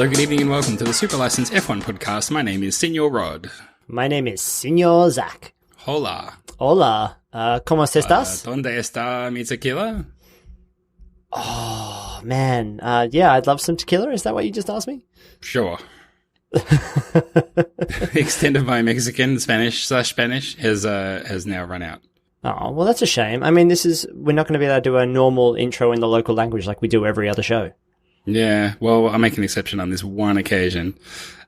good evening and welcome to the Super License F1 podcast. My name is Senor Rod. My name is Senor Zach. Hola. Hola. ¿Cómo estás? ¿Dónde está mi tequila? Oh, man. Yeah, I'd love some tequila. Is that what you just asked me? Sure. The extent of my Mexican Spanish has now run out. Oh, well, that's a shame. I mean, we're not going to be able to do a normal intro in the local language like we do every other show. Yeah, well, I'll make an exception on this one occasion,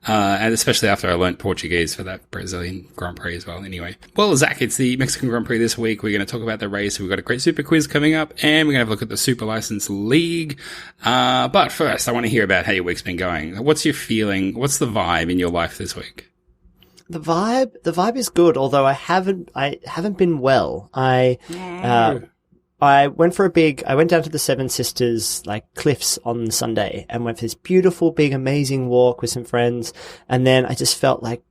and especially after I learnt Portuguese for that Brazilian Grand Prix as well. Anyway, well, Zach, it's the Mexican Grand Prix this week. We're going to talk about the race. We've got a great Superquiz coming up, and we're going to have a look at the Super License League. But first, I want to hear about how your week's been going. What's your feeling? What's the vibe in your life this week? The vibe is good, although I haven't been well. I went down to the Seven Sisters, cliffs on Sunday and went for this beautiful, big, amazing walk with some friends. And then I just felt like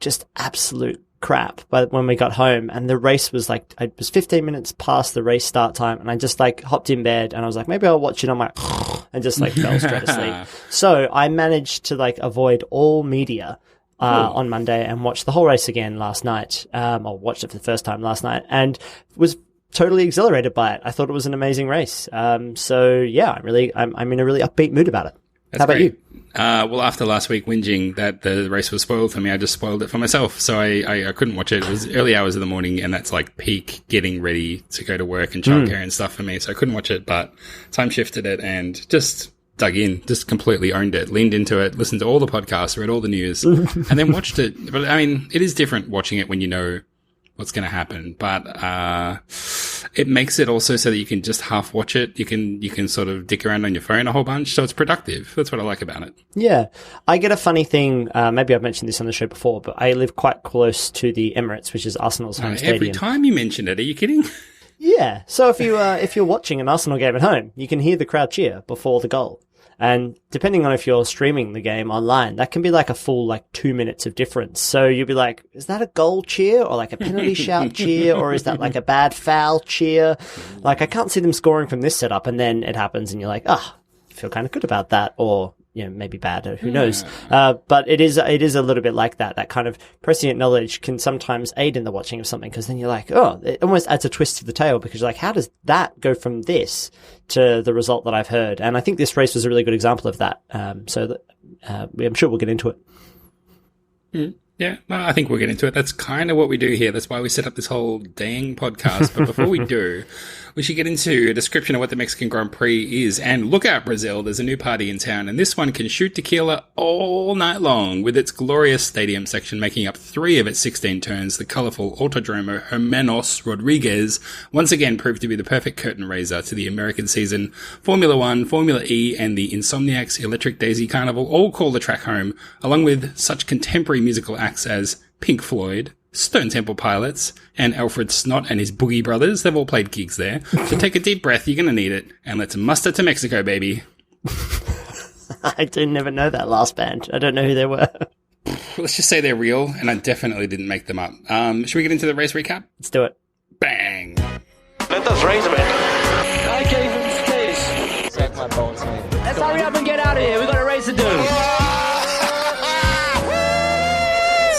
just absolute crap when we got home, and the race was it was 15 minutes past the race start time, and I just hopped in bed and I was like, maybe I'll watch it on my, and just fell straight asleep. So I managed to avoid all media on Monday and watched the whole race again last night. I watched it for the first time last night and was totally exhilarated by it. I thought it was an amazing race. So yeah, I'm in a really upbeat mood about it. That's How about great. you? Well, after last week whinging that the race was spoiled for me, I just spoiled it for myself. So I couldn't watch it. It was early hours of the morning, and that's peak getting ready to go to work and childcare and stuff for me. So I couldn't watch it, but time shifted it and just dug in, just completely owned it, leaned into it, listened to all the podcasts, read all the news, and then watched it. But I mean, it is different watching it when you know what's going to happen, but it makes it also so that you can just half watch it. You can sort of dick around on your phone a whole bunch, so it's productive. That's what I like about it. Yeah, I get a funny thing. Maybe I've mentioned this on the show before, but I live quite close to the Emirates, which is Arsenal's home stadium. Every time you mention it, are you kidding? Yeah. So if you're watching an Arsenal game at home, you can hear the crowd cheer before the goal. And depending on if you're streaming the game online, that can be a full 2 minutes of difference. So you'll be like, is that a goal cheer or a penalty shout cheer, or is that a bad foul cheer? I can't see them scoring from this setup, and then it happens and you're like, I feel kind of good about that, or maybe bad, who knows. But it is a little bit like that. That kind of prescient knowledge can sometimes aid in the watching of something, because then you're like, it almost adds a twist to the tale, because you're like, how does that go from this to the result that I've heard? And I think this race was a really good example of that. I'm sure we'll get into it. Yeah, well, I think we'll get into it. That's kind of what we do here. That's why we set up this whole dang podcast. But before we do, we should get into a description of what the Mexican Grand Prix is. And look out, Brazil, there's a new party in town, and this one can shoot tequila all night long, with its glorious stadium section making up 3 of its 16 turns. The colourful Autodromo Hermanos Rodriguez once again proved to be the perfect curtain raiser to the American season. Formula One, Formula E, and the Insomniacs Electric Daisy Carnival all call the track home, along with such contemporary musical acts as Pink Floyd, Stone Temple Pilots, and Alfred Snot and his Boogie Brothers. They've all played gigs there. So take a deep breath, you're going to need it, and let's muster to Mexico, baby. I didn't ever know that last band. I don't know who they were. Let's just say they're real, and I definitely didn't make them up. Should we get into the race recap? Let's do it. Bang! Let us race a bit. I gave him space. Suck my balls, man. Let's hurry up and get out of here. We got a race to do.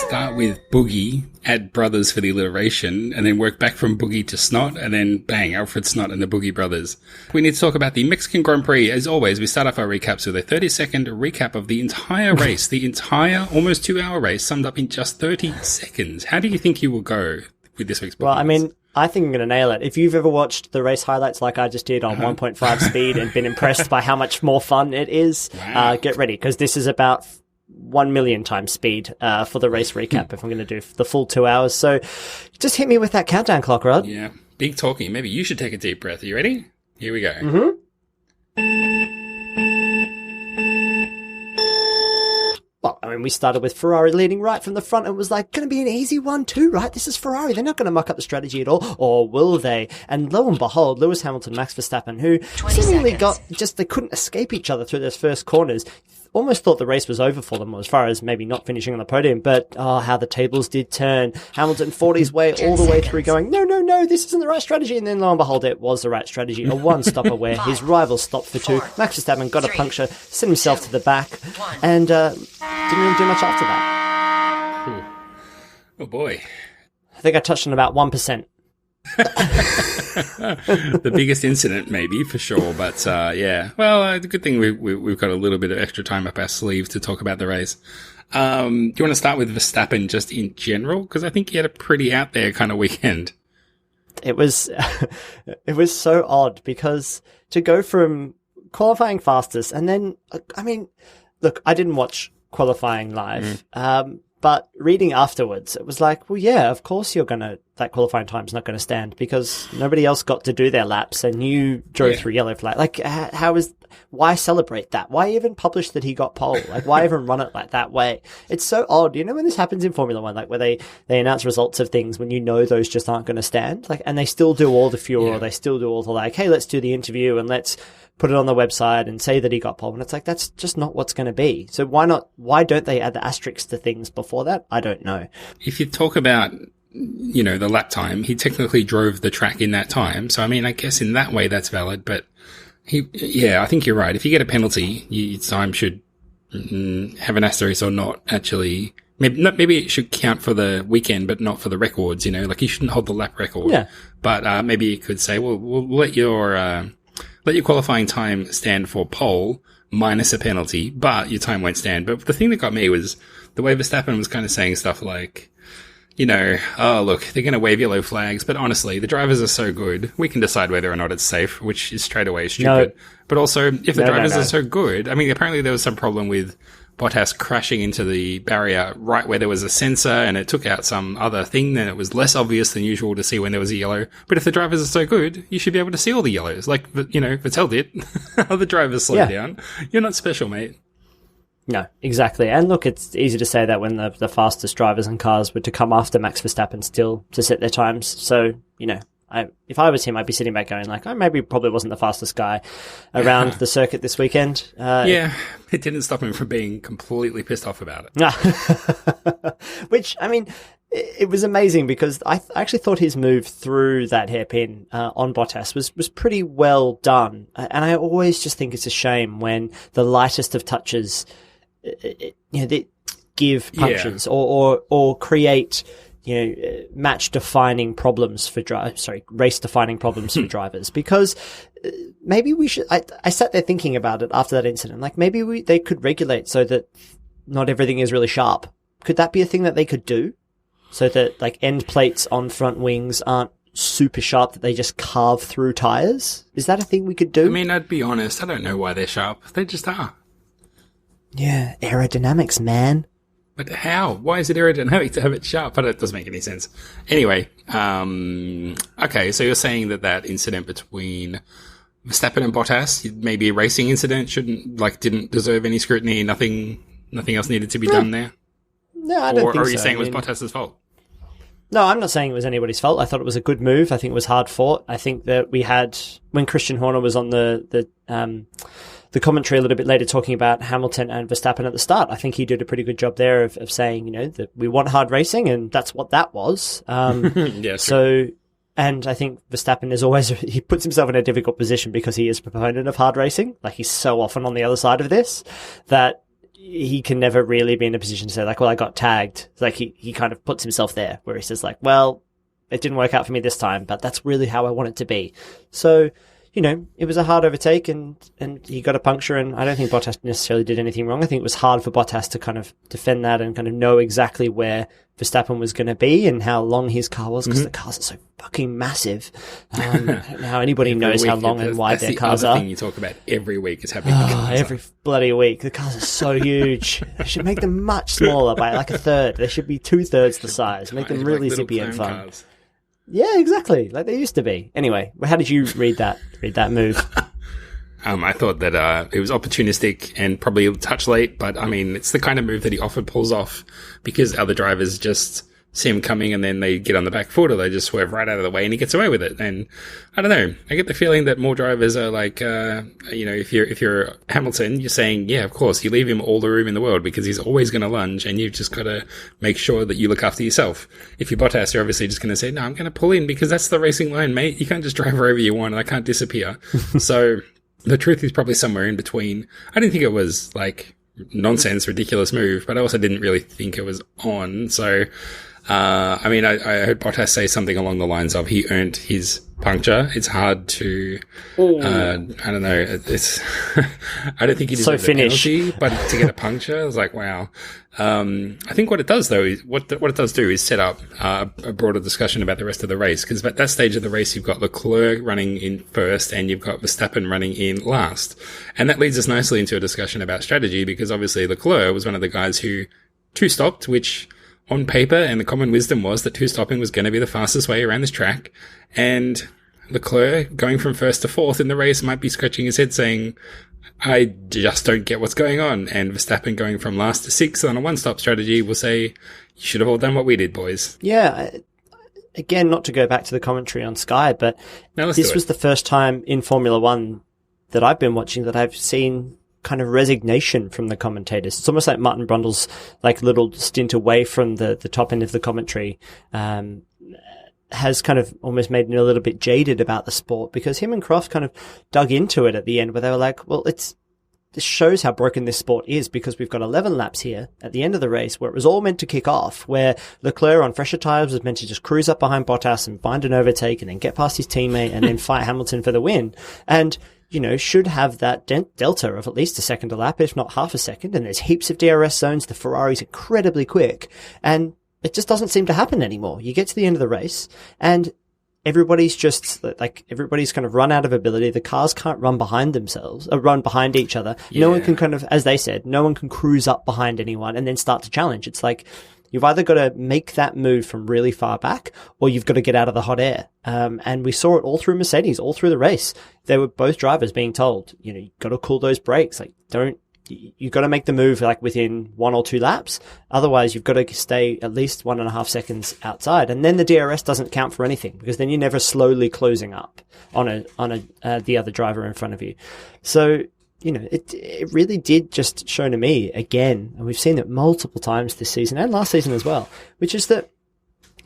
Start with Boogie, add Brothers for the alliteration, and then work back from Boogie to Snot, and then bang, Alfred Snot and the Boogie Brothers. We need to talk about the Mexican Grand Prix. As always, we start off our recaps with a 30-second recap of the entire race, the entire almost 2-hour race summed up in just 30 seconds. How do you think you will go with this week's performance? Well, I mean, I think I'm going to nail it. If you've ever watched the race highlights like I just did on 1.5 speed and been impressed by how much more fun it is, get ready, because this is about 1 million times speed for the race recap if I'm going to do the full 2 hours. So just hit me with that countdown clock, Rod. Yeah, big talking. Maybe you should take a deep breath. Are you ready? Here we go. Well, I mean, we started with Ferrari leading right from the front and was like, going to be an easy 1-2, right? This is Ferrari. They're not going to muck up the strategy at all. Or will they? And lo and behold, Lewis Hamilton, Max Verstappen, who seemingly they couldn't escape each other through those first corners. Almost thought the race was over for them as far as maybe not finishing on the podium, but how the tables did turn. Hamilton fought his way all the way through going, no, this isn't the right strategy. And then lo and behold, it was the right strategy. A one-stopper where his rival stopped for 2. Max Verstappen got a puncture, sent himself to the back, and didn't really do much after that. Oh boy. I think I touched on about 1%. The biggest incident, maybe, for sure. But yeah, well, the good thing we've got a little bit of extra time up our sleeve to talk about the race. Do you want to start with Verstappen just in general? Because I think he had a pretty out there kind of weekend. It was so odd because to go from qualifying fastest and then, I mean, look, I didn't watch qualifying live. But reading afterwards, it was like, well, yeah, of course that qualifying time's not going to stand because nobody else got to do their laps and you drove through yellow flag. Like, why celebrate that? Why even publish that he got pole? Like, why even run it like that way? It's so odd. You know, when this happens in Formula One, like where they announce results of things when you know those just aren't going to stand, like, and they still do all the fuel, or they still do all the like, hey, let's do the interview and let's put it on the website and say that he got pole. And it's like, that's just not what's going to be. So why don't they add the asterisks to things before that? I don't know. If you talk about, you know, the lap time, he technically drove the track in that time. So, I mean, I guess in that way that's valid, but I think you're right. If you get a penalty, your time should have an asterisk or not actually. Maybe it should count for the weekend, but not for the records, you know, like you shouldn't hold the lap record. Yeah. But, maybe you could say, well, we'll let your qualifying time stand for pole minus a penalty, but your time won't stand. But the thing that got me was the way Verstappen was kind of saying stuff like, you know, oh, look, they're going to wave yellow flags, but honestly, the drivers are so good, we can decide whether or not it's safe, which is straight away stupid. No. But also, if the drivers are so good, I mean, apparently there was some problem with Bottas crashing into the barrier right where there was a sensor and it took out some other thing, then it was less obvious than usual to see when there was a yellow. But if the drivers are so good, you should be able to see all the yellows. Like, you know, Vettel did. Other drivers slowed down. You're not special, mate. No, exactly. And look, it's easy to say that when the fastest drivers and cars were to come after Max Verstappen still to set their times. So, you know, if I was him, I'd be sitting back going like, maybe probably wasn't the fastest guy around the circuit this weekend. It didn't stop him from being completely pissed off about it. Which, I mean, it was amazing because I actually thought his move through that hairpin on Bottas was pretty well done. And I always just think it's a shame when the lightest of touches, they give punctures or create, race-defining problems for drivers, because maybe we should, I sat there thinking about it after that incident, like maybe they could regulate so that not everything is really sharp. Could that be a thing that they could do? So that like end plates on front wings aren't super sharp, that they just carve through tires? Is that a thing we could do? I mean, I'd be honest, I don't know why they're sharp. They just are. Yeah, aerodynamics, man. But how? Why is it aerodynamic to have it sharp? But it doesn't make any sense. Anyway, okay, so you're saying that incident between Verstappen and Bottas, maybe a racing incident, didn't deserve any scrutiny, nothing else needed to be done there? No, I don't think so. Or are you saying it was Bottas's fault? No, I'm not saying it was anybody's fault. I thought it was a good move. I think it was hard fought. I think that we had, when Christian Horner was on the commentary a little bit later talking about Hamilton and Verstappen at the start, I think he did a pretty good job there of saying, that we want hard racing, and that's what that was. Yeah, so, and I think Verstappen is always, he puts himself in a difficult position because he is a proponent of hard racing. Like, he's so often on the other side of this that he can never really be in a position to say like, well, I got tagged. Like he kind of puts himself there where he says like, well, it didn't work out for me this time, but that's really how I want it to be. So, it was a hard overtake and he got a puncture, and I don't think Bottas necessarily did anything wrong. I think it was hard for Bottas to kind of defend that and kind of know exactly where Verstappen was going to be and how long his car was, because the cars are so fucking massive. I don't know how anybody knows how long and wide their cars are. That's the thing you talk about every week is how big the cars are. Every bloody week. The cars are so huge. They should make them much smaller by like a third. They should be 2/3 the size. Make them really zippy and fun. Cars. Yeah, exactly. Like they used to be. Anyway, how did you read that move? I thought that it was opportunistic and probably a touch late, but I mean, it's the kind of move that he often pulls off because other drivers just see him coming and then they get on the back foot or they just swerve right out of the way and he gets away with it. And I don't know, I get the feeling that more drivers are like, if you're Hamilton, you're saying, yeah, of course, you leave him all the room in the world because he's always going to lunge and you've just got to make sure that you look after yourself. If you're Bottas, you're obviously just going to say, no, I'm going to pull in because that's the racing line, mate. You can't just drive wherever you want and I can't disappear. So the truth is probably somewhere in between. I didn't think it was like nonsense, ridiculous move, but I also didn't really think it was on. So, I heard Bottas say something along the lines of he earned his puncture. It's hard to, I don't know. It's, I don't think he deserves a penalty, but to get a puncture, I was like, wow. I think what it does though is what it does do is set up a broader discussion about the rest of the race. Because at that stage of the race, you've got Leclerc running in first and you've got Verstappen running in last. And that leads us nicely into a discussion about strategy because obviously Leclerc was one of the guys who two-stopped, which on paper, and the common wisdom was that two-stopping was going to be the fastest way around this track. And Leclerc, going from first to fourth in the race, might be scratching his head saying, I just don't get what's going on. And Verstappen going from last to sixth on a one-stop strategy will say, you should have all done what we did, boys. Yeah. Again, not to go back to the commentary on Sky, but this was the first time in Formula One that I've been watching that I've seen kind of resignation from the commentators. It's almost like Martin Brundle's like little stint away from the top end of the commentary, has kind of almost made me a little bit jaded about the sport because him and Croft kind of dug into it at the end where they were like, well, this shows how broken this sport is because we've got 11 laps here at the end of the race where it was all meant to kick off, where Leclerc on fresher tyres was meant to just cruise up behind Bottas and find an overtake and then get past his teammate and then fight Hamilton for the win. And should have that delta of at least a second a lap, if not half a second. And there's heaps of DRS zones. The Ferrari's incredibly quick. And it just doesn't seem to happen anymore. You get to the end of the race and everybody's kind of run out of ability. The cars can't run behind run behind each other. Yeah. No one can kind of, as they said, no one can cruise up behind anyone and then start to challenge. It's like, you've either got to make that move from really far back or you've got to get out of the hot air. And we saw it all through Mercedes, all through the race. They were both drivers being told, you've got to cool those brakes. Like, you've got to make the move like within 1 or 2 laps. Otherwise, you've got to stay at least 1.5 seconds outside. And then the DRS doesn't count for anything because then you're never slowly closing up on the other driver in front of you. So, it really did just show to me again, and we've seen it multiple times this season and last season as well, which is that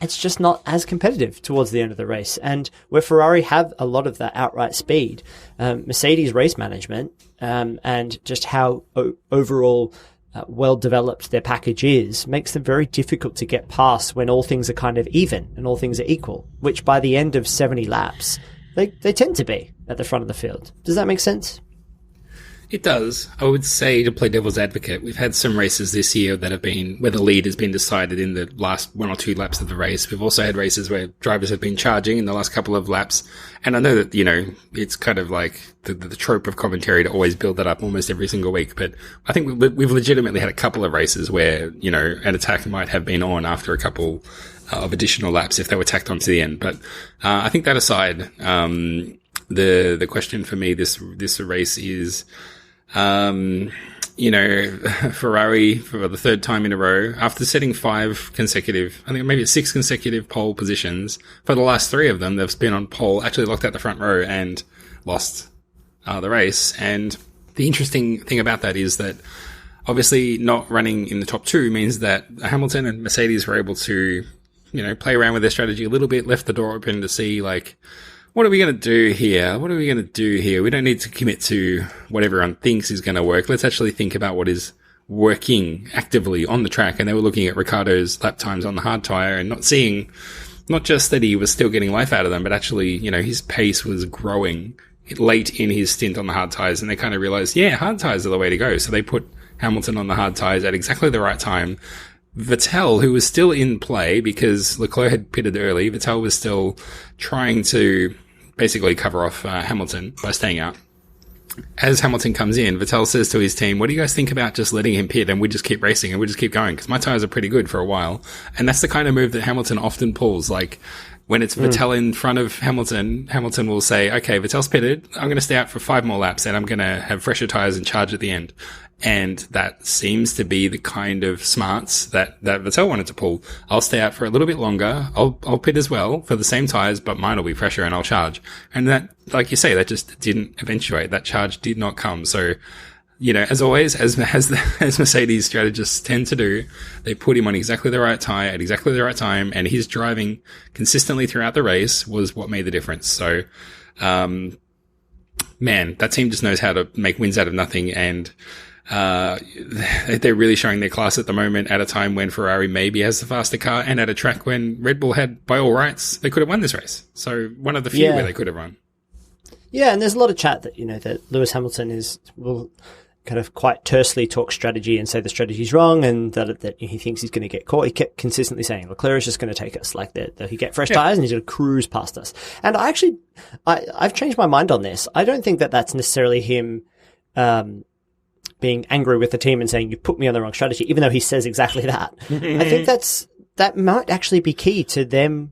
it's just not as competitive towards the end of the race. And where Ferrari have a lot of that outright speed, Mercedes race management, and just how overall well developed their package is makes them very difficult to get past when all things are kind of even and all things are equal, which by the end of 70 laps, they tend to be at the front of the field. Does that make sense? It does. I would say, to play devil's advocate, we've had some races this year that have been where the lead has been decided in the last 1 or 2 laps of the race. We've also had races where drivers have been charging in the last couple of laps. And I know that, it's kind of like the trope of commentary to always build that up almost every single week. But I think we've legitimately had a couple of races where, an attack might have been on after a couple of additional laps if they were tacked on to the end. But I think that aside, the question for me this race is, Ferrari for the third time in a row, after setting 5 consecutive, I think maybe 6 consecutive pole positions, for the last 3 of them, they've been on pole, actually locked out the front row and lost the race. And the interesting thing about that is that obviously not running in the top 2 means that Hamilton and Mercedes were able to, play around with their strategy a little bit, left the door open to see what are we going to do here? We don't need to commit to what everyone thinks is going to work. Let's actually think about what is working actively on the track. And they were looking at Ricciardo's lap times on the hard tyre and not seeing, not just that he was still getting life out of them, but actually, his pace was growing late in his stint on the hard tyres. And they kind of realised, hard tyres are the way to go. So they put Hamilton on the hard tyres at exactly the right time. Vettel, who was still in play because Leclerc had pitted early, Vettel was still trying to basically cover off Hamilton by staying out. As Hamilton comes in, Vettel says to his team, what do you guys think about just letting him pit and we just keep racing and we just keep going? Because my tyres are pretty good for a while. And that's the kind of move that Hamilton often pulls. When it's Vettel in front of Hamilton, Hamilton will say, okay, Vettel's pitted. I'm going to stay out for 5 more laps and I'm going to have fresher tires and charge at the end. And that seems to be the kind of smarts that Vettel wanted to pull. I'll stay out for a little bit longer. I'll pit as well for the same tires, but mine will be fresher and I'll charge. And that, like you say, that just didn't eventuate. That charge did not come. So, you know, as always, as Mercedes strategists tend to do, they put him on exactly the right tire at exactly the right time, and his driving consistently throughout the race was what made the difference. So, man, that team just knows how to make wins out of nothing, and they're really showing their class at the moment at a time when Ferrari maybe has the faster car, and at a track when Red Bull had, by all rights, they could have won this race. So one of the few where they could have won. Yeah, and there's a lot of chat that, you know, that Lewis Hamilton will kind of quite tersely talk strategy and say the strategy's wrong, and that he thinks he's going to get caught. He kept consistently saying Leclerc is just going to take us, like that he get fresh tires and he's going to cruise past us. And I've changed my mind on this. I don't think that that's necessarily him being angry with the team and saying you put me on the wrong strategy, even though he says exactly that. I think that might actually be key to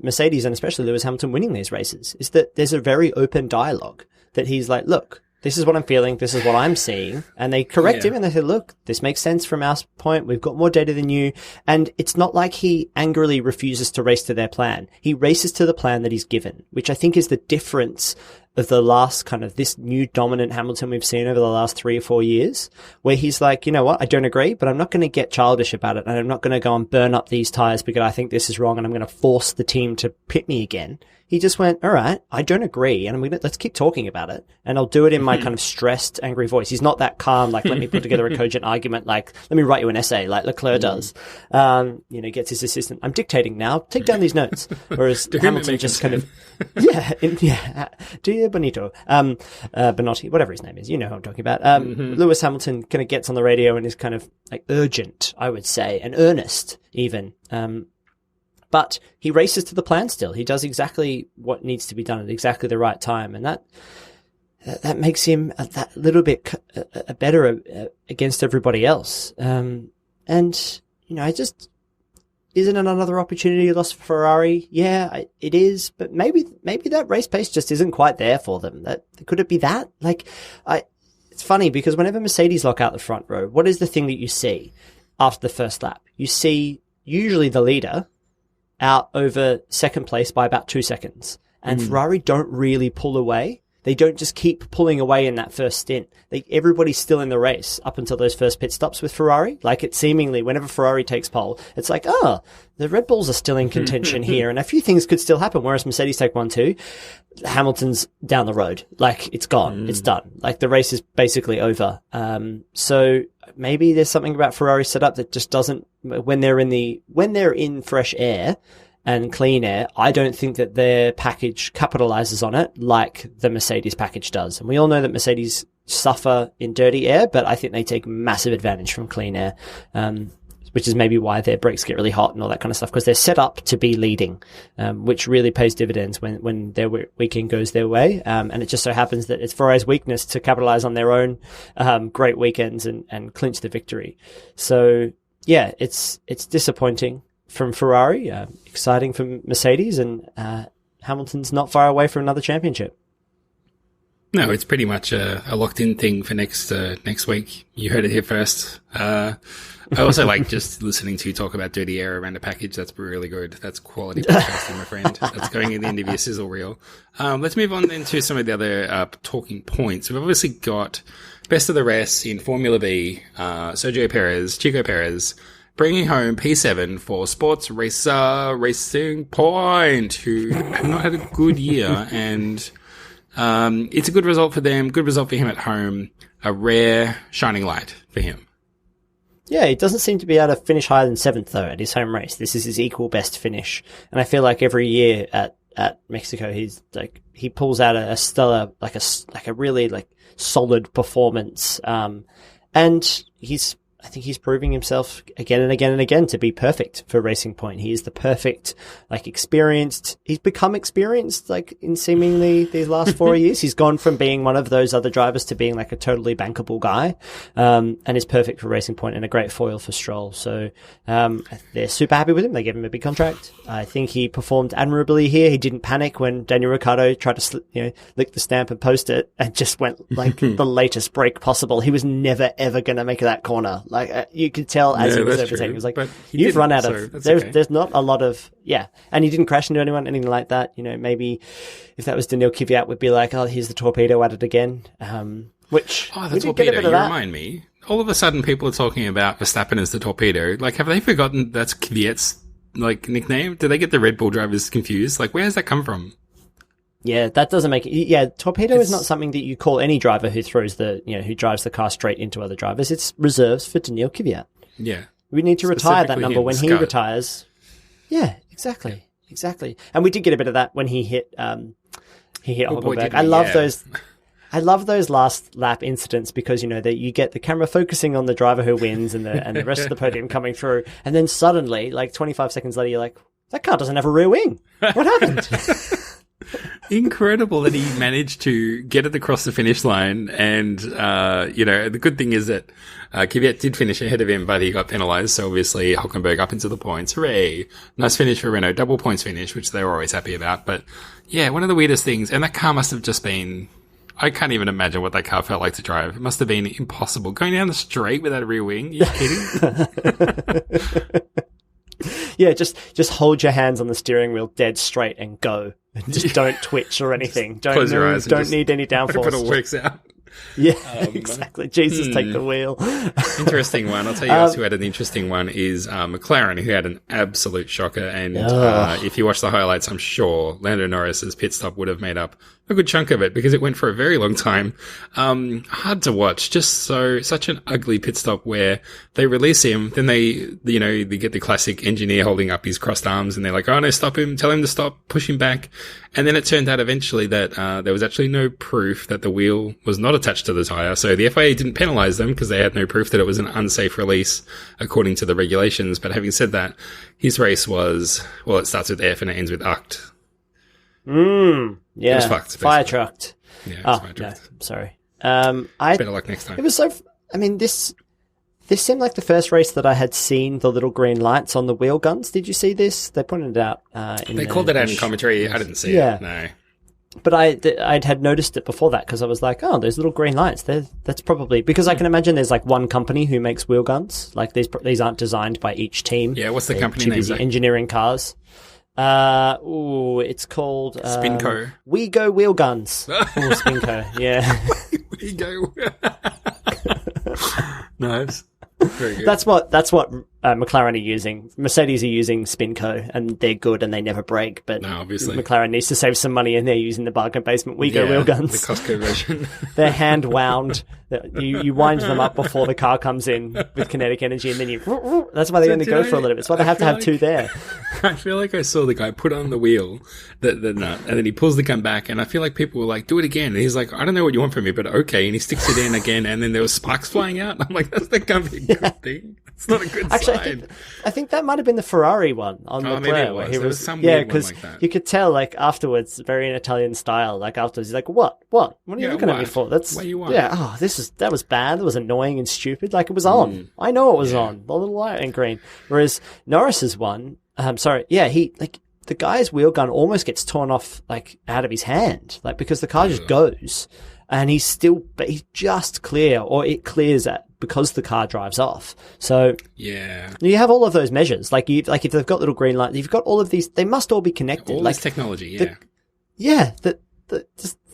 Mercedes and especially Lewis Hamilton winning these races, is that there's a very open dialogue that he's like, look, this is what I'm feeling, this is what I'm seeing. And they correct him and they say, look, this makes sense from our point. We've got more data than you. And it's not like he angrily refuses to race to their plan. He races to the plan that he's given, which I think is the difference of the last kind of this new dominant Hamilton we've seen over the last 3 or 4 years, where he's like, you know what, I don't agree, but I'm not going to get childish about it. And I'm not going to go and burn up these tires because I think this is wrong and I'm going to force the team to pit me again. He just went, all right, I don't agree, and let's keep talking about it. And I'll do it in my kind of stressed, angry voice. He's not that calm, like, let me put together a cogent argument, like, let me write you an essay, like Leclerc does. You know, gets his assistant, I'm dictating now, take down these notes. Whereas Hamilton just kind of, do you, Bonito? Bonotti, whatever his name is, you know who I'm talking about. Lewis Hamilton kind of gets on the radio and is kind of like urgent, I would say, and earnest even. But he races to the plan still. He does exactly what needs to be done at exactly the right time. And that makes him that little bit better against everybody else. And, you know, isn't it another opportunity lost for Ferrari? Yeah, it is. But maybe that race pace just isn't quite there for them. Could it be that? Like, it's funny because whenever Mercedes lock out the front row, what is the thing that you see after the first lap? You see usually the leader out over second place by about 2 seconds. And Ferrari don't really pull away. They don't just keep pulling away in that first stint. Everybody's still in the race up until those first pit stops with Ferrari. Like, it seemingly, whenever Ferrari takes pole, it's like, the Red Bulls are still in contention here, and a few things could still happen, whereas Mercedes take 1-2. Hamilton's down the road. Like, it's gone. It's done. Like, the race is basically over. So maybe there's something about Ferrari's setup that just doesn't, when they're in fresh air and clean air, I don't think that their package capitalizes on it like the Mercedes package does. And we all know that Mercedes suffer in dirty air, but I think they take massive advantage from clean air, which is maybe why their brakes get really hot and all that kind of stuff, because they're set up to be leading, which really pays dividends when their weekend goes their way. And it just so happens that it's Ferrari's weakness to capitalize on their own great weekends and clinch the victory. So yeah, it's disappointing from Ferrari, exciting for Mercedes, and Hamilton's not far away from another championship. No, it's pretty much a locked-in thing for next week. You heard it here first. I also like just listening to you talk about dirty air around a package. That's really good. That's quality podcasting, my friend. That's going in the end of your sizzle reel. Let's move on then to some of the other talking points. We've obviously got best of the rest in Formula B, Chico Perez, bringing home P7 for Sports Racer Racing Point, who have not had a good year, and it's a good result for them, good result for him at home, a rare shining light for him. Yeah, he doesn't seem to be able to finish higher than 7th, though, at his home race. This is his equal best finish. And I feel like every year at Mexico, he pulls out a stellar, like a really, like, solid performance. And he's I think he's proving himself again and again and again to be perfect for Racing Point. He is the perfect, like, experienced. He's become experienced, like, in seemingly these last 4 years. He's gone from being one of those other drivers to being like a totally bankable guy, and is perfect for Racing Point and a great foil for Stroll. So, they're super happy with him. They gave him a big contract. I think he performed admirably here. He didn't panic when Daniel Ricciardo tried to, lick the stamp and post it, and just went like the latest break possible. He was never ever going to make that corner. Like, you could tell as he was overtaking. It was like, you've run out of, there's not a lot of, and he didn't crash into anyone, anything like that. Maybe if that was Daniil Kvyat, would be like, oh, here's the torpedo at it again. Which, the torpedo, you remind me. All of a sudden people are talking about Verstappen as the torpedo. Like, have they forgotten that's Kvyat's, like, nickname? Do they get the Red Bull drivers confused? Like, where does that come from? Yeah, that doesn't make it. Yeah, torpedo is not something that you call any driver who throws who drives the car straight into other drivers. It's reserved for Daniil Kvyat. Yeah. We need to retire that number when he retires. Yeah, exactly. And we did get a bit of that when he hit Hülkenberg. I love those last lap incidents because, that you get the camera focusing on the driver who wins and the rest of the podium coming through. And then suddenly, like 25 seconds later, you're like, that car doesn't have a rear wing. What happened? Incredible that he managed to get it across the finish line. And, the good thing is that Kvyat did finish ahead of him, but he got penalised. So obviously Hülkenberg up into the points. Hooray. Nice finish for Renault. Double points finish, which they were always happy about. But yeah, one of the weirdest things. And that car must have just been, I can't even imagine what that car felt like to drive. It must have been impossible. Going down the straight without a rear wing. Are you kidding? Yeah, just hold your hands on the steering wheel dead straight and go. Just don't twitch or anything. Don't close your move, eyes. Don't need any downforce. Hope it all works out. Yeah, exactly. Jesus, take the wheel. Interesting one. I'll tell you else who had an interesting one is McLaren, who had an absolute shocker. And if you watch the highlights, I'm sure Lando Norris's pit stop would have made up a good chunk of it because it went for a very long time. Hard to watch. Just such an ugly pit stop where they release him, then they get the classic engineer holding up his crossed arms and they're like, oh no, stop him, tell him to stop, push him back. And then it turned out eventually that there was actually no proof that the wheel was not attached to the tyre. So the FIA didn't penalise them because they had no proof that it was an unsafe release according to the regulations. But having said that, his race was, it starts with F and it ends with Ucht. Yeah. It was fucked. Fire trucked. Yeah, it was fire trucked. No, sorry. Better luck next time. It was this seemed like the first race that I had seen the little green lights on the wheel guns. Did you see this? They pointed it out. They called it out in commentary. I didn't see it. No. But I'd had noticed it before that because I was like, oh, those little green lights. That's probably because I can imagine there's like one company who makes wheel guns. Like these aren't designed by each team. Yeah, what's the company name? Engineering cars. It's called Spinco. We Go Wheel Guns. Spinco. Yeah. We Go. Nice. Very good. That's what McLaren are using. Mercedes are using Spinco, and they're good and they never break. But no, obviously McLaren needs to save some money, and they're using the bargain basement We Go wheel guns. The Costco version. They're hand wound. You wind them up before the car comes in with kinetic energy, and then you. That's why they only go for a little bit. That's why they have to have two there. I feel like I saw the guy put on the wheel, the nut, and then he pulls the gun back, and I feel like people were like, "Do it again." And he's like, "I don't know what you want from me, but okay." And he sticks it in again, and then there was sparks flying out. I'm like, "That's not gonna be a good thing. It's not a good sign." I think that might have been the Ferrari one on the Leclerc. Maybe it was. Some yeah, weird one like that. You could tell, like afterwards, very in Italian style. Like afterwards, he's like, "What are you looking at me for? That's what you want." Yeah. Oh, that was bad. That was annoying and stupid. Like it was on. I know it was on. The little light and green. Whereas Norris's one, he like the guy's wheel gun almost gets torn off like out of his hand, like because the car just goes, and he's just clear, or it clears at because the car drives off. So yeah, you have all of those measures. Like if they've got little green lights, you've got all of these. They must all be connected. All like this technology,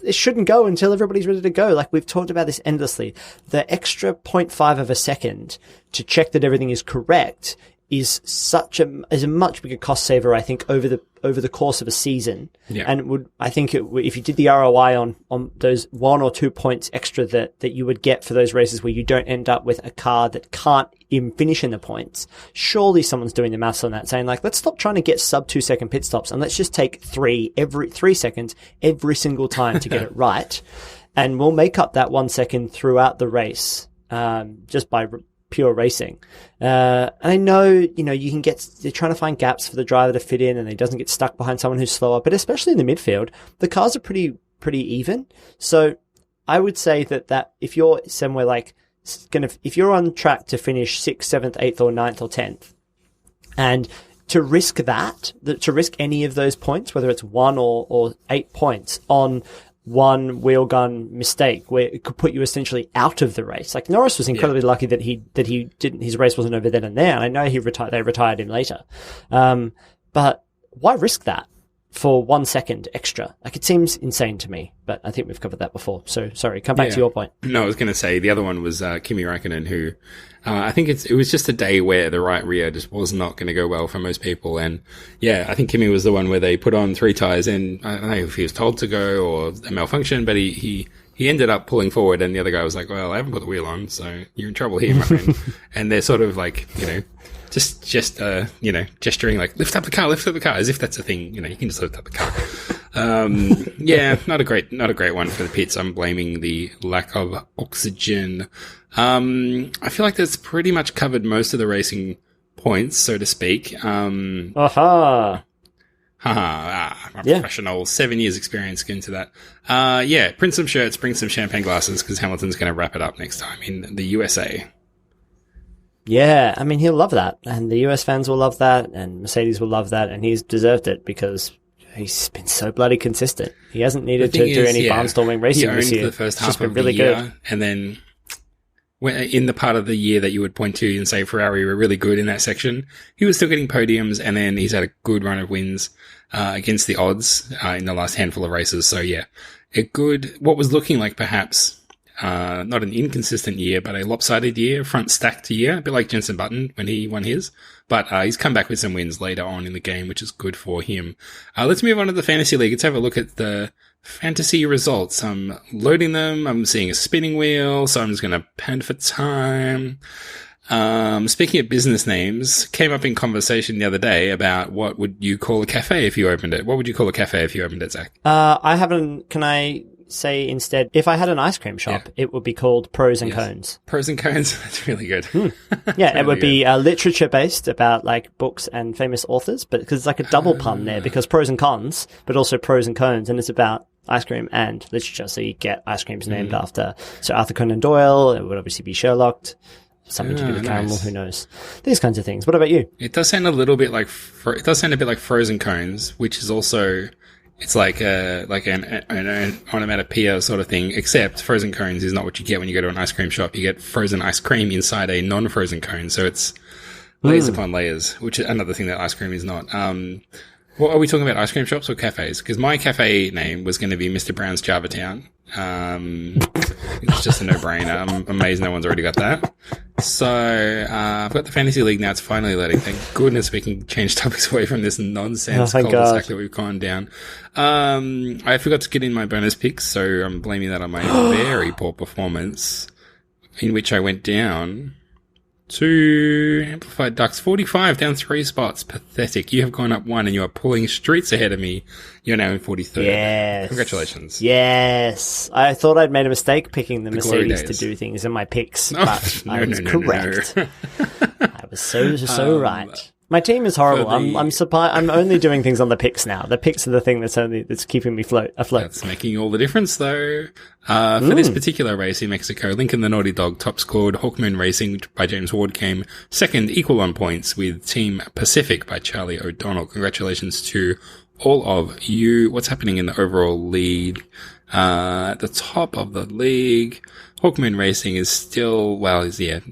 it shouldn't go until everybody's ready to go. Like we've talked about this endlessly. The extra 0.5 of a second to check that everything is correct is a much bigger cost saver, I think, over the course of a season. Yeah. And if you did the ROI on those 1 or 2 points extra that you would get for those races where you don't end up with a car that can't even finish in the points, surely someone's doing the maths on that, saying like, let's stop trying to get sub 2 second pit stops and let's just take every 3 seconds every single time to get it right. And we'll make up that 1 second throughout the race, just by pure racing. And I know, you're trying to find gaps for the driver to fit in and he doesn't get stuck behind someone who's slower, but especially in the midfield, the cars are pretty even. So I would say that if you're somewhere like if you're on track to finish 6th, 7th, 8th or 9th or 10th, and to risk to risk any of those points, whether it's 1 or 8 points on one wheel gun mistake where it could put you essentially out of the race. Like Norris was incredibly lucky that he didn't, his race wasn't over then and there. And I know they retired him later. But why risk that for 1 second extra? Like it seems insane to me, but I think we've covered that before. So sorry, come back to your point. No, I was going to say the other one was Kimi Räikkönen, who I think it was just a day where the right rear just was not going to go well for most people. And yeah, I think Kimi was the one where they put on 3 tyres and I don't know if he was told to go or a malfunction, but he ended up pulling forward and the other guy was like, well, I haven't put the wheel on, so you're in trouble here, my friend. And they're sort of like, just gesturing like, lift up the car, as if that's a thing, you can just lift up the car. Not a great one for the pits. I'm blaming the lack of oxygen. I feel like that's pretty much covered most of the racing points, so to speak. Professional, 7 years experience into that. Print some shirts, bring some champagne glasses, because Hamilton's going to wrap it up next time in the USA. Yeah, I mean, he'll love that, and the US fans will love that, and Mercedes will love that, and he's deserved it because he's been so bloody consistent. He hasn't needed to do any barnstorming racing this year. The first half of the year, good. And then in the part of the year that you would point to and say Ferrari were really good in that section, he was still getting podiums, and then he's had a good run of wins against the odds in the last handful of races. So yeah, what was looking like perhaps not an inconsistent year, but a lopsided year, front stacked year, a bit like Jenson Button when he won his. But he's come back with some wins later on in the game, which is good for him. Let's move on to the Fantasy League. Let's have a look at the fantasy results. I'm loading them. I'm seeing a spinning wheel, so I'm just going to pen for time. Speaking of business names, came up in conversation the other day about what would you call a cafe if you opened it? What would you call a cafe if you opened it, Zach? Can I say instead, if I had an ice cream shop, it would be called Pros and Cones. Pros and Cones. That's really good. Yeah, it would be literature based about like books and famous authors, but because it's like a double pun there, because pros and cons, but also pros and cones, and it's about ice cream and literature. So you get ice creams named after Sir Arthur Conan Doyle. It would obviously be Sherlock. Something to do with caramel, who knows? These kinds of things. What about you? It does sound a little bit like Frozen Cones, which is also, it's like an onomatopoeia sort of thing, except frozen cones is not what you get when you go to an ice cream shop. You get frozen ice cream inside a non-frozen cone. So it's layers upon layers, which is another thing that ice cream is not. What are we talking about, ice cream shops or cafes? Because my cafe name was going to be Mr. Brown's Java Town. It's just a no-brainer. I'm amazed no one's already got that. So, I've got the Fantasy League now. It's finally loading. Thank goodness we can change topics away from this nonsense cul-de-sac that we've gone down. I forgot to get in my bonus picks, so I'm blaming that on my very poor performance, in which I went down to Amplified Ducks 45, down 3 spots. Pathetic. You have gone up 1 and you are pulling streets ahead of me. You're now in 43rd. Yes. Congratulations. Yes. I thought I'd made a mistake picking the Mercedes to do things in my picks, but I was correct. I was so right. My team is horrible. I'm only doing things on the picks now. The picks are the thing that's keeping me afloat. That's making all the difference, though. For this particular race in Mexico, Lincoln the Naughty Dog top scored. Hawkmoon Racing by James Ward came second, equal on points with Team Pacific by Charlie O'Donnell. Congratulations to all of you. What's happening in the overall league? At the top of the league, Hawkmoon Racing is still,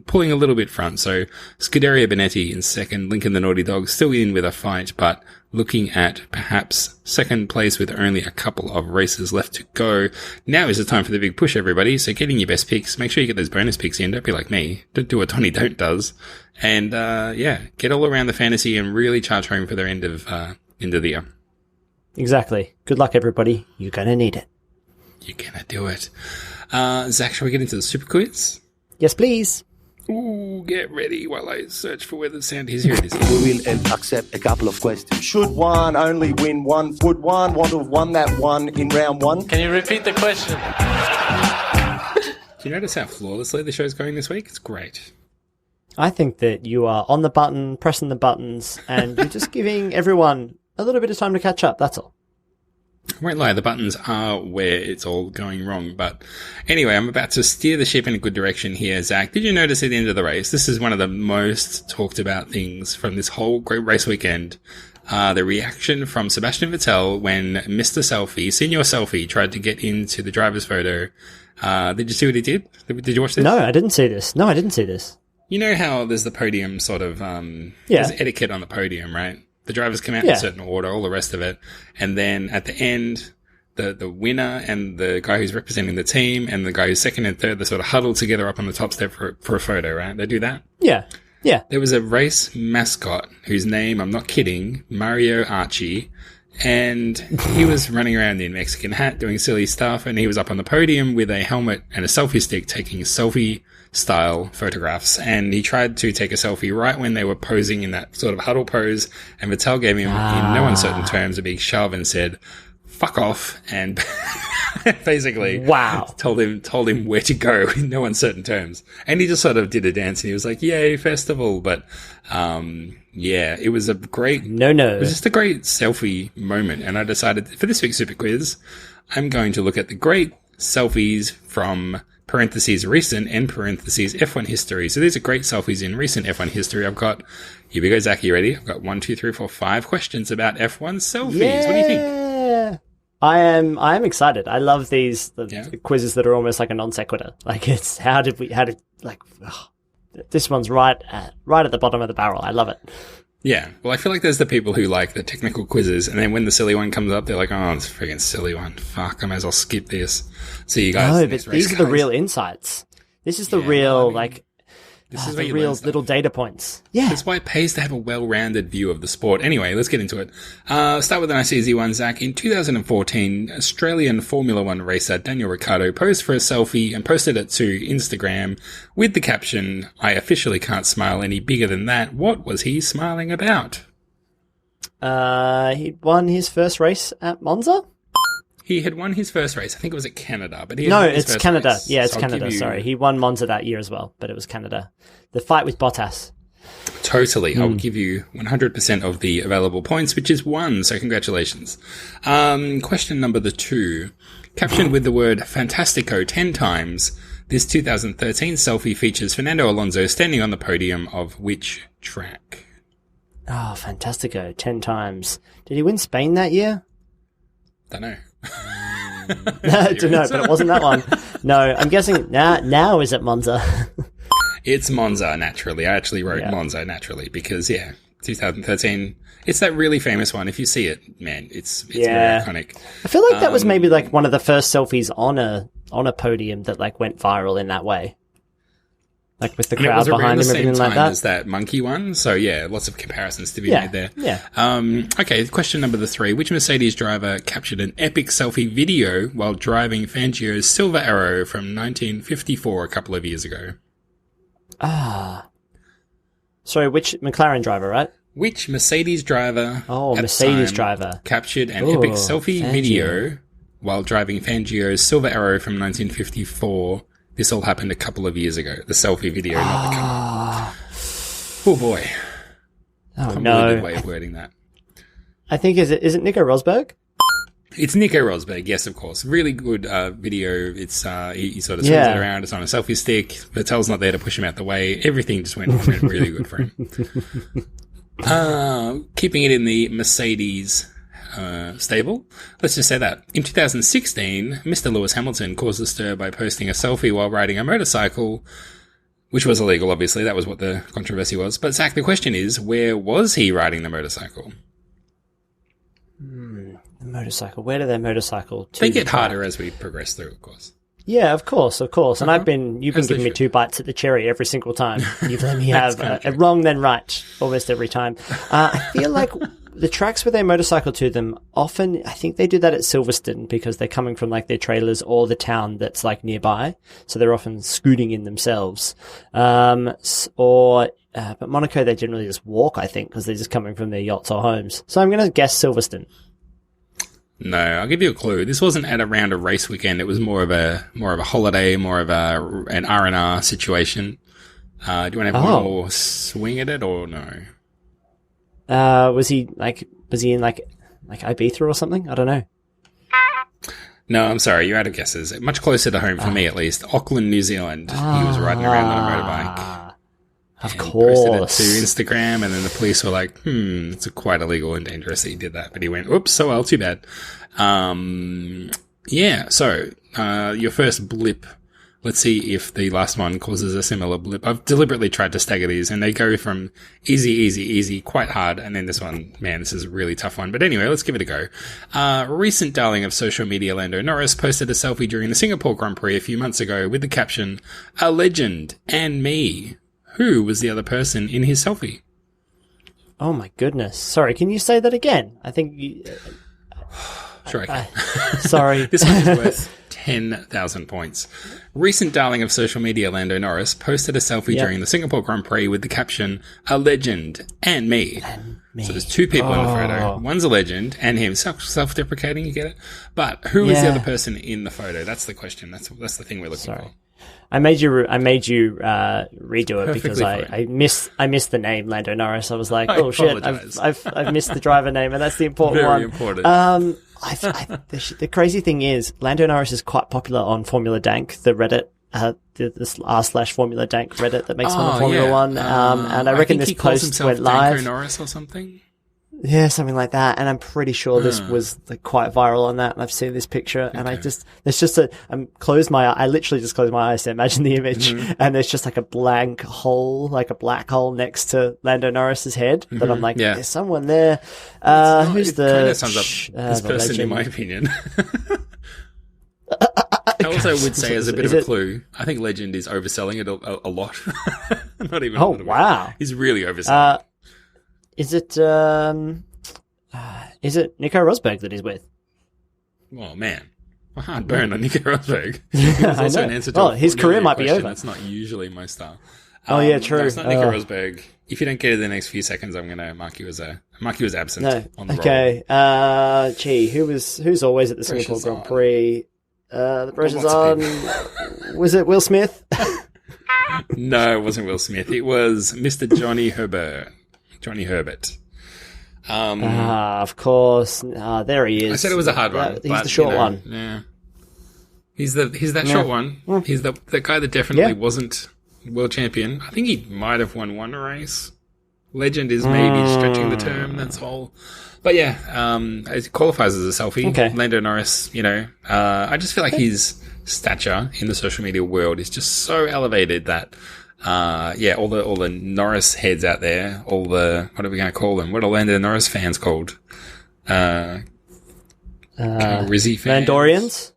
pulling a little bit front. So Scuderia Benetti in second, Lincoln the Naughty Dog still in with a fight, but looking at perhaps second place with only a couple of races left to go. Now is the time for the big push, everybody. So get in your best picks. Make sure you get those bonus picks in. Don't be like me. Don't do what Tony Don't does. And, get all around the fantasy and really charge home for their end of the year. Exactly. Good luck, everybody. You're going to need it. You're going to do it. Zach, shall we get into the super quiz? Yes, please. Ooh, get ready while I search for where the sound is. Here it is. We will accept a couple of questions. Should one only win one? Would one want to have won that one in round one? Can you repeat the question? Do you notice how flawlessly the show's going this week? It's great. I think that you are on the button, pressing the buttons, and you're just giving everyone a little bit of time to catch up. That's all. I won't lie, the buttons are where it's all going wrong. But anyway, I'm about to steer the ship in a good direction here, Zach. Did you notice at the end of the race, this is one of the most talked about things from this whole great race weekend, the reaction from Sebastian Vettel when Mr. Selfie, Senior Selfie, tried to get into the driver's photo. Did you see what he did? Did you watch this? No, I didn't see this. You know how there's the podium sort of, there's etiquette on the podium, right? The drivers come out in a certain order, all the rest of it. And then at the end, the winner and the guy who's representing the team and the guy who's second and third, they sort of huddle together up on the top step for a photo, right? They do that? Yeah. Yeah. There was a race mascot whose name, I'm not kidding, Mario Archie. And he was running around in Mexican hat doing silly stuff. And he was up on the podium with a helmet and a selfie stick taking selfie style photographs, and he tried to take a selfie right when they were posing in that sort of huddle pose, and Vettel gave him, in no uncertain terms, a big shove and said, "Fuck off," and basically told him where to go in no uncertain terms. And he just sort of did a dance, and he was like, "Yay, festival." But it was a great it was just a great selfie moment, and I decided for this week's Super Quiz, I'm going to look at the great selfies from parentheses recent and parentheses F1 history. So these are great selfies in recent F1 history. Here we go, Zach, you ready? I've got 1, 2, 3, 4, 5 questions about F1 selfies. Yeah. What do you think? I am excited. I love these quizzes that are almost like a non sequitur. Like it's this one's right at the bottom of the barrel. I love it. Yeah. Well, I feel like there's the people who like the technical quizzes, and then when the silly one comes up, they're like, "Oh, it's a freaking silly one. Fuck, I might as well skip this." So you guys, no, but these are the real insights. This is the real, this is the real little data points. Yeah. That's why it pays to have a well-rounded view of the sport. Anyway, let's get into it. Start with a nice easy one, Zach. In 2014, Australian Formula One racer Daniel Ricciardo posed for a selfie and posted it to Instagram with the caption, "I officially can't smile any bigger than that." What was he smiling about? He won his first race at Monza? He had won his first race. I think it was at Canada, but it's Canada. Race. Yeah, it's so Canada. Sorry, he won Monza that year as well, but it was Canada. The fight with Bottas. Totally. I'll give you 100% of the available points, which is 1. So congratulations. Question number 2. Captioned with the word Fantastico 10 times, this 2013 selfie features Fernando Alonso standing on the podium of which track? Oh, Fantastico 10 times. Did he win Spain that year? Don't know. I don't know, but it wasn't that one. No, I'm guessing now is it Monza? It's Monza, naturally. I actually wrote Monza, naturally, because, 2013, it's that really famous one. If you see it, man, it's very iconic. I feel like that was maybe like one of the first selfies on a podium that like went viral in that way. Like with the crowd behind him, everything like that. As that monkey one. So lots of comparisons to be made there. Yeah. Okay. Question number 3. Which Mercedes driver captured an epic selfie video while driving Fangio's Silver Arrow from 1954 a couple of years ago? Sorry, which McLaren driver, right? Which Mercedes driver? Oh, Mercedes driver captured an epic selfie video while driving Fangio's Silver Arrow from 1954. This all happened a couple of years ago. The selfie video, not the car. Oh boy! Oh no! Good way of wording that. I think is it Nico Rosberg? It's Nico Rosberg, yes, of course. Really good video. It's he sort of swings it around. It's on a selfie stick. Vettel's not there to push him out the way. Everything just went really good for him. Keeping it in the Mercedes stable. Let's just say that. In 2016, Mr. Lewis Hamilton caused a stir by posting a selfie while riding a motorcycle, which was illegal, obviously. That was what the controversy was. But, Zach, the question is, where was he riding the motorcycle? The motorcycle. Where did their motorcycle to? They get harder as we progress through, of course. Yeah, of course. And you've been giving me 2 bites at the cherry every single time. You've let me have a wrong then right almost every time. I feel like the tracks with their motorcycle to them, often, I think they do that at Silverstone because they're coming from like their trailers or the town that's like nearby. So they're often scooting in themselves. But Monaco, they generally just walk, I think, because they're just coming from their yachts or homes. So I'm going to guess Silverstone. No, I'll give you a clue. This wasn't around a race weekend. It was more of a holiday, more of an R&R situation. Do you want to have one more swing at it or no? Was he in like Ibiza or something? I don't know. No, I'm sorry, you're out of guesses. Much closer to home for me, at least. Auckland, New Zealand. He was riding around on a motorbike. Of course. Posted it to Instagram, and then the police were like, it's quite illegal and dangerous that he did that. But he went, oops, so well, too bad. So your first blip. Let's see if the last one causes a similar blip. I've deliberately tried to stagger these, and they go from easy, quite hard, and then this one, man, this is a really tough one. But anyway, let's give it a go. Recent darling of social media, Lando Norris, posted a selfie during the Singapore Grand Prix a few months ago with the caption, "A legend and me." Who was the other person in his selfie? Oh my goodness. Sorry, can you say that again? I think you... Sure I can. Sorry. This one is worth 10,000 points. Recent darling of social media, Lando Norris, posted a selfie during the Singapore Grand Prix with the caption, "A legend and me." So there's two people in the photo. One's a legend and him. Self-deprecating, you get it? But who is the other person in the photo? That's the question. That's the thing we're looking for. I made you redo it because I missed the name Lando Norris. I was like, oh shit, I've missed the driver name, and that's the important one. Very important. The crazy thing is, Lando Norris is quite popular on Formula Dank, the Reddit, this r/Formula Dank Reddit that makes fun of Formula One. And I reckon this post went live. Danko Norris or something. Yeah, something like that. And I'm pretty sure this was quite viral on that. And I've seen this picture, and I literally just closed my eyes to imagine the image, and there's just like a blank hole, like a black hole next to Lando Norris's head. But I'm like, there's someone there. Who's the? Kind of sums up this person, legend, in my opinion. I also would say, as a bit of a clue, I think legend is overselling it a lot. Not even. Oh wow, he's really overselling. Is it Nico Rosberg that he's with? Oh man, a hard burn on Nico Rosberg. There's also an answer to his career might be over. That's not usually my style. Oh yeah, true. No, it's not Nico Rosberg. If you don't get it in the next few seconds, I'm going to mark you as absent. No. On the okay. Roll. Who's always at the Singapore Grand Prix? The pressure's on. Was it Will Smith? No, it wasn't Will Smith. It was Mr. Johnny Herbert. Of course. There he is. I said it was a hard one. He's the short one. Yeah. He's that short one. He's the guy that definitely wasn't world champion. I think he might have won one race. Legend is maybe stretching the term. That's all. But yeah, it qualifies as a selfie. Okay. Lando Norris, I just feel like his stature in the social media world is just so elevated that all the Norris heads out there, what are we going to call them? What are Lando Norris fans called? Rizzy fans? Landorians?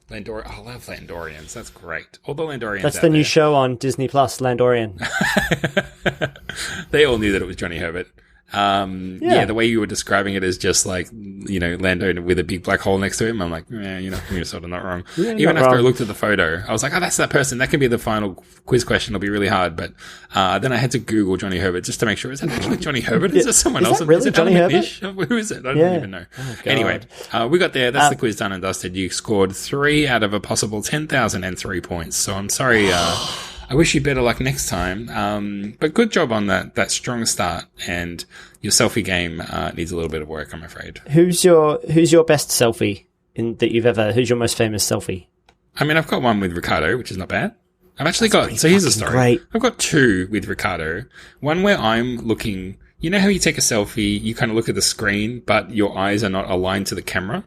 I love Landorians. That's great. All the Landorians. That's the new show on Disney Plus, Landorian. They all knew that it was Johnny Herbert. The way you were describing it is just like, Lando with a big black hole next to him. I'm like, you're sort of not wrong. Yeah, even not after wrong. I looked at the photo, I was like, that's that person. That can be the final quiz question. It'll be really hard. But then I had to Google Johnny Herbert just to make sure. Is that actually Johnny Herbert? Is it someone else? That really is it Johnny Herbert? Who is it? I don't even know. Oh, anyway, we got there. That's the quiz done and dusted. You scored 3 out of a possible 10,003 points. So I'm sorry. I wish you better luck next time. But good job on that strong start, and your selfie game needs a little bit of work, I'm afraid. Who's your best selfie who's your most famous selfie? I mean, I've got one with Ricardo, which is not bad. I've actually so here's the story. Great. I've got 2 with Ricardo. One where I'm looking, you know how you take a selfie, you kind of look at the screen, but your eyes are not aligned to the camera?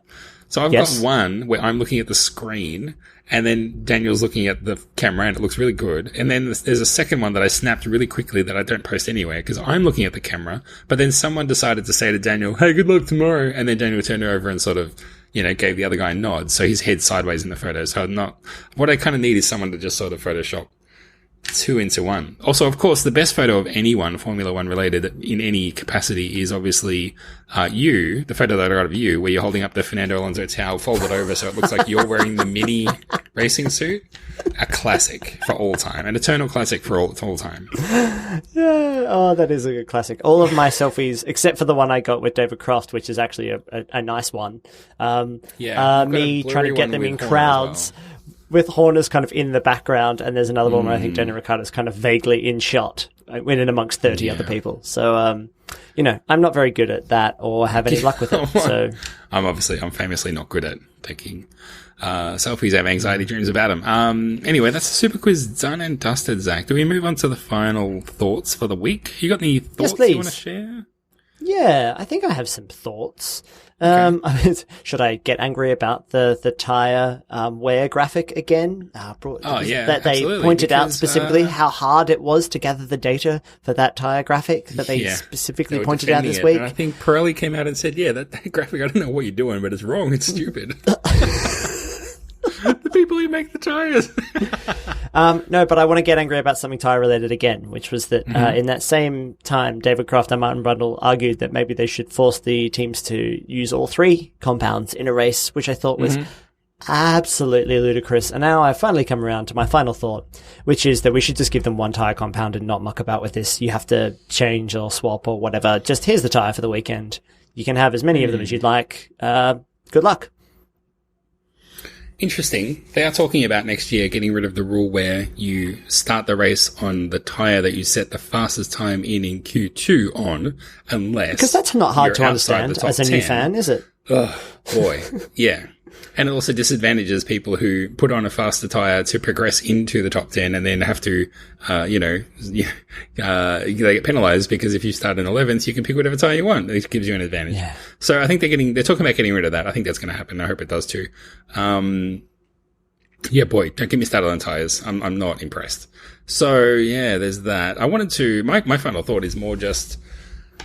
So I've got one where I'm looking at the screen, and then Daniel's looking at the camera, and it looks really good. And then there's a second one that I snapped really quickly that I don't post anywhere because I'm looking at the camera. But then someone decided to say to Daniel, "Hey, good luck tomorrow." And then Daniel turned over and sort of, gave the other guy a nod. So his head's sideways in the photo. So what I kind of need is someone to just sort of Photoshop 2 into 1. Also, of course, the best photo of anyone Formula One related in any capacity is obviously you, the photo that I got of you, where you're holding up the Fernando Alonso towel folded over so it looks like you're wearing the mini racing suit. A classic for all time. An eternal classic for all time. Yeah, oh, that is a good classic. All of my selfies, except for the one I got with David Croft, which is actually a nice one. Me trying to get them in crowds. with Horner's kind of in the background, and there's another one where I think Daniel Ricciardo's kind of vaguely in shot, in and amongst 30 other people. So, I'm not very good at that or have any luck with it. So I'm famously not good at taking selfies. I have anxiety dreams about them. Anyway, that's the Super Quiz done and dusted, Zach. Do we move on to the final thoughts for the week? You got any thoughts you want to share? Yeah, I think I have some thoughts. Okay. Should I get angry about the tire wear graphic again? That they pointed out specifically how hard it was to gather the data for that tire graphic that they specifically pointed out this week. And I think Pirelli came out and said, that graphic, I don't know what you're doing, but it's wrong. It's stupid. The people who make the tires. No, but I want to get angry about something tire related again, which was that in that same time, David Croft and Martin Brundle argued that maybe they should force the teams to use all three compounds in a race, which I thought was absolutely ludicrous. And now I've finally come around to my final thought, which is that we should just give them one tire compound and not muck about with this. You have to change or swap or whatever. Just here's the tire for the weekend. You can have as many of them as you'd like. Good luck. Interesting. They are talking about next year getting rid of the rule where you start the race on the tyre that you set the fastest time in Q2 on, unless... Because that's not hard to understand as a new fan, is it? Oh, boy. Yeah. And it also disadvantages people who put on a faster tyre to progress into the top 10 and then have to, they get penalised because if you start in 11th, you can pick whatever tyre you want. It gives you an advantage. Yeah. So I think they're talking about getting rid of that. I think that's going to happen. I hope it does too. Yeah, boy, don't get me started on tyres. I'm not impressed. So yeah, there's that. I wanted to, my final thought is more just,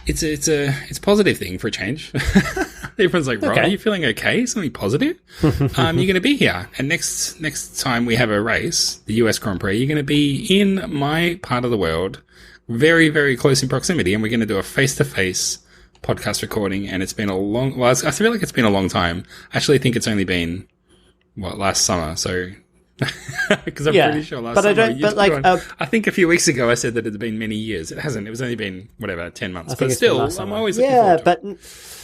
it's a positive thing for a change. Everyone's like, Rob, are you feeling okay? Something positive? You're going to be here. And next time we have a race, the US Grand Prix, you're going to be in my part of the world, very, very close in proximity. And we're going to do a face-to-face podcast recording. And it's been I feel like it's been a long time. I actually think it's only been, last summer. So, because I'm pretty sure last summer. I think a few weeks ago I said that it's been many years. It hasn't. It was only been, 10 months. But still, I'm always looking forward to it.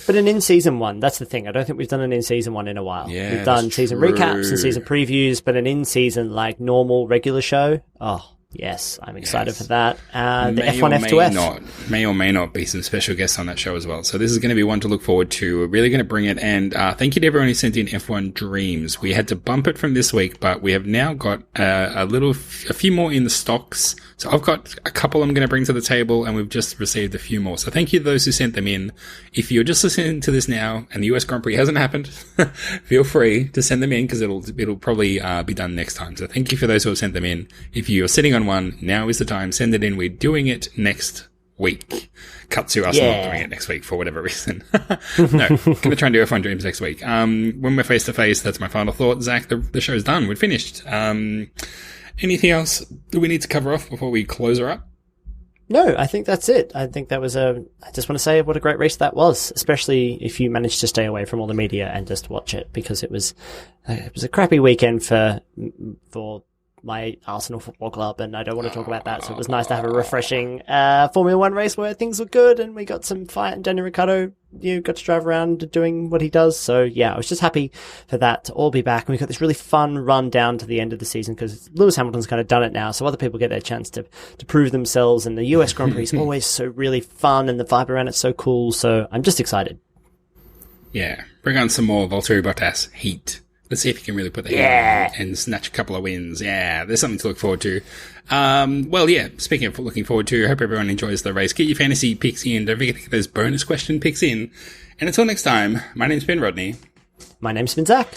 But an in-season one, that's the thing. I don't think we've done an in-season one in a while. Yeah, we've done season recaps and season previews, but an in-season, normal, regular show, yes, I'm excited for that. The F1, F2F. May or may not be some special guests on that show as well. So this is going to be one to look forward to. We're really going to bring it. And thank you to everyone who sent in F1 Dreams. We had to bump it from this week, but we have now got a few more in the stocks. So I've got a couple I'm going to bring to the table, and we've just received a few more. So thank you to those who sent them in. If you're just listening to this now and the US Grand Prix hasn't happened, feel free to send them in because it'll probably be done next time. So thank you for those who have sent them in. If you're sitting on one, now is the time. Send it in. We're doing it next week. Cut to us not doing it next week for whatever reason. No, going to try and do F1 Dreams next week. When we're face to face, that's my final thought. Zach, the show's done. We're finished. Anything else that we need to cover off before we close her up? No, I think that's it. I think that was I just want to say what a great race that was, especially if you managed to stay away from all the media and just watch it, because it was a crappy weekend for my Arsenal Football Club, and I don't want to talk about that. So it was nice to have a refreshing Formula One race where things were good and we got some fight, and Daniel Ricciardo got to drive around doing what he does. So yeah, I was just happy for that to all be back, and we got this really fun run down to the end of the season because Lewis Hamilton's kind of done it now, so other people get their chance to prove themselves, and the US Grand Prix is always so really fun and the vibe around it's so cool. So I'm just excited. Yeah, bring on some more Valtteri Bottas heat. Let's see if he can really put the heat on and snatch a couple of wins. Yeah, there's something to look forward to. Speaking of looking forward to, I hope everyone enjoys the race. Get your fantasy picks in. Don't forget to get those bonus question picks in. And until next time, my name's Ben Rodney. My name's been Zach.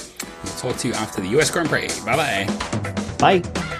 We'll talk to you after the US Grand Prix. Bye-bye. Bye.